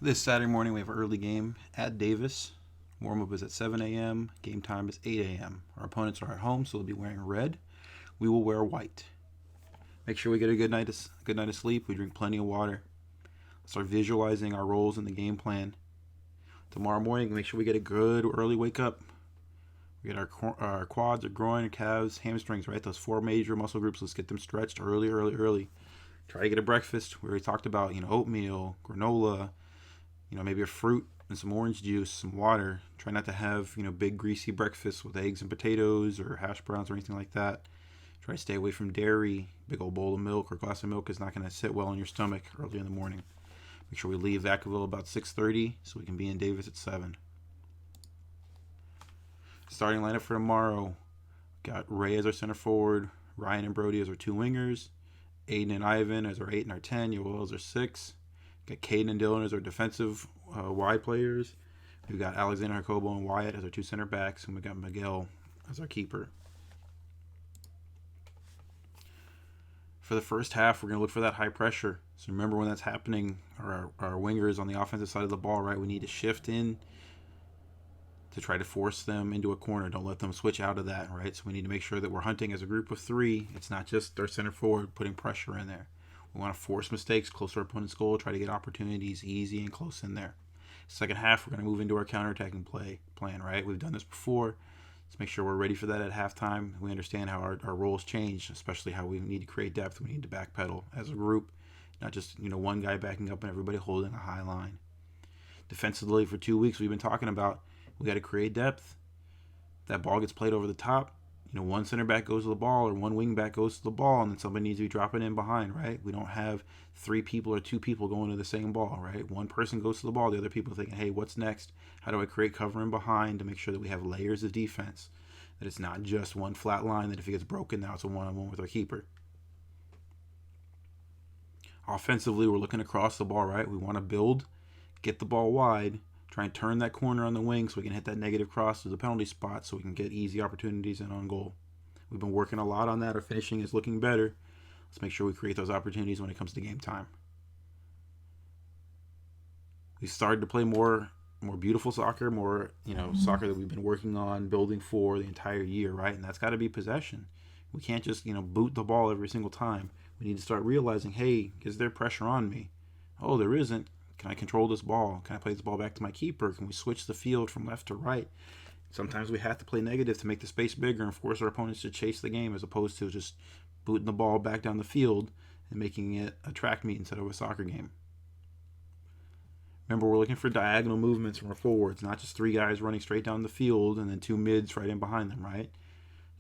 This Saturday morning, we have an early game at Davis. Warm-up is at 7 a.m. Game time is 8 a.m. Our opponents are at home, so they'll be wearing red. We will wear white. Make sure we get a good night of sleep. We drink plenty of water. Start visualizing our roles in the game plan. Tomorrow morning, make sure we get a good early wake up. We get our quads, our groin, our calves, hamstrings, right? Those four major muscle groups. Let's get them stretched early. Try to get a breakfast. We already talked about, oatmeal, granola, maybe a fruit and some orange juice, some water. Try not to have, big greasy breakfasts with eggs and potatoes or hash browns or anything like that. Try to stay away from dairy. Big old bowl of milk or glass of milk is not going to sit well in your stomach early in the morning. Make sure we leave Vacaville about 6:30 so we can be in Davis at 7. Starting lineup for tomorrow. Got Ray as our center forward, Ryan and Brody as our two wingers, Aiden and Ivan as our 8 and our 10, Yoel as our 6. Got Caden and Dylan as our defensive wide players. We've got Alexander Jacobo and Wyatt as our two center backs, and we got Miguel as our keeper. For the first half, we're going to look for that high pressure. So remember when that's happening, our wingers on the offensive side of the ball, right? We need to shift in to try to force them into a corner. Don't let them switch out of that, right? So we need to make sure that we're hunting as a group of 3. It's not just our center forward putting pressure in there. We want to force mistakes close to our opponent's goal, try to get opportunities easy and close in there. Second half, we're going to move into our counterattacking plan, right? We've done this before. Let's make sure we're ready for that at halftime. We understand how our roles change, especially how we need to create depth. We need to backpedal as a group, not just one guy backing up and everybody holding a high line. Defensively, for 2 weeks, we've been talking about we got to create depth. That ball gets played over the top. One center back goes to the ball or one wing back goes to the ball, and then somebody needs to be dropping in behind, right? We don't have 3 people or 2 people going to the same ball, right? One person goes to the ball, the other people thinking, hey, what's next? How do I create cover in behind to make sure that we have layers of defense? That it's not just one flat line, that if it gets broken, now it's a one-on-one with our keeper. Offensively, we're looking across the ball, right? We want to build, get the ball wide, try and turn that corner on the wing so we can hit that negative cross to the penalty spot so we can get easy opportunities and on goal. We've been working a lot on that. Our finishing is looking better. Let's make sure we create those opportunities when it comes to game time. We started to play more beautiful soccer, more soccer that we've been working on building for the entire year, right? And that's got to be possession. We can't just boot the ball every single time. We need to start realizing, hey, is there pressure on me? Oh, there isn't. Can I control this ball? Can I play this ball back to my keeper? Can we switch the field from left to right? Sometimes we have to play negative to make the space bigger and force our opponents to chase the game as opposed to just booting the ball back down the field and making it a track meet instead of a soccer game. Remember, we're looking for diagonal movements from our forwards, not just 3 guys running straight down the field and then 2 mids right in behind them, right?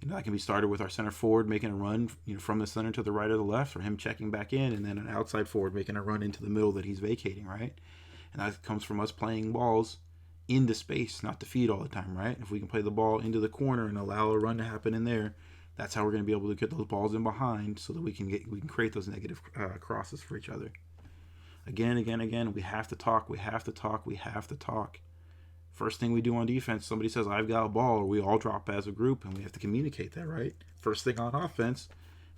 That can be started with our center forward making a run from the center to the right or the left, or him checking back in, and then an outside forward making a run into the middle that he's vacating, right? And that comes from us playing balls into space, not to feed all the time, right? If we can play the ball into the corner and allow a run to happen in there, that's how we're going to be able to get those balls in behind so that we can create those negative crosses for each other. Again, we have to talk. First thing we do on defense, somebody says, I've got a ball, or we all drop as a group, and we have to communicate that, right? First thing on offense,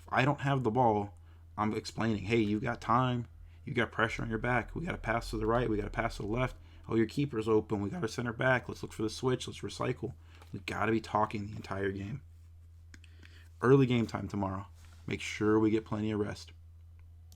if I don't have the ball, I'm explaining, hey, you got time, you got pressure on your back, we got to pass to the right, we got to pass to the left, oh, your keeper's open, we got a center back, let's look for the switch, let's recycle. We got to be talking the entire game. Early game time tomorrow. Make sure we get plenty of rest.